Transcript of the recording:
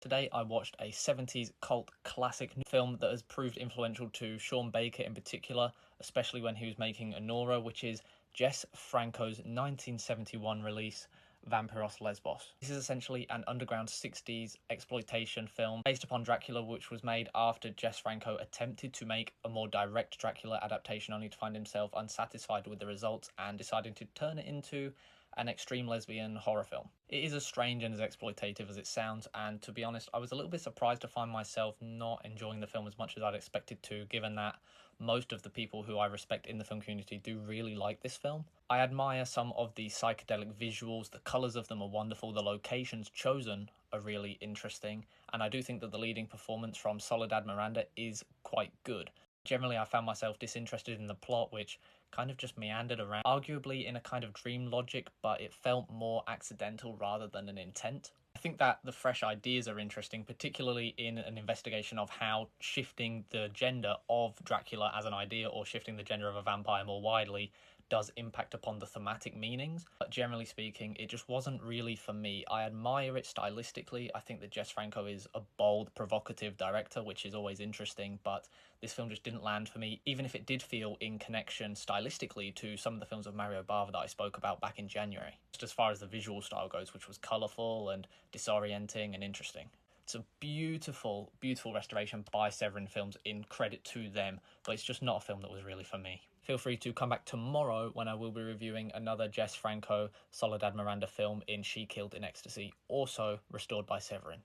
Today I watched a 70s cult classic film that has proved influential to Sean Baker in particular, especially when he was making Anora, which is Jess Franco's 1971 release, Vampyros Lesbos. This is essentially an underground 60s exploitation film based upon Dracula, which was made after Jess Franco attempted to make a more direct Dracula adaptation, only to find himself unsatisfied with the results and deciding to turn it into an extreme lesbian horror film. It is as strange and as exploitative as it sounds, and to be honest, I was a little bit surprised to find myself not enjoying the film as much as I'd expected to, given that most of the people who I respect in the film community do really like this film. I admire some of the psychedelic visuals, the colours of them are wonderful, the locations chosen are really interesting, and I do think that the leading performance from Soledad Miranda is quite good. Generally, I found myself disinterested in the plot, which kind of just meandered around, arguably in a kind of dream logic, but it felt more accidental rather than an intent. I think that the fresh ideas are interesting, particularly in an investigation of how shifting the gender of Dracula as an idea, or shifting the gender of a vampire more widely, does impact upon the thematic meanings. But generally speaking, it just wasn't really for me. I admire it stylistically. I think that Jess Franco is a bold, provocative director, which is always interesting, but this film just didn't land for me, even if it did feel in connection stylistically to some of the films of Mario Bava that I spoke about back in January, just as far as the visual style goes, which was colourful and disorienting and interesting. It's a beautiful, beautiful restoration by Severin Films, in credit to them, but it's just not a film that was really for me. Feel free to come back tomorrow when I will be reviewing another Jess Franco Soledad Miranda film in She Killed in Ecstasy, also restored by Severin.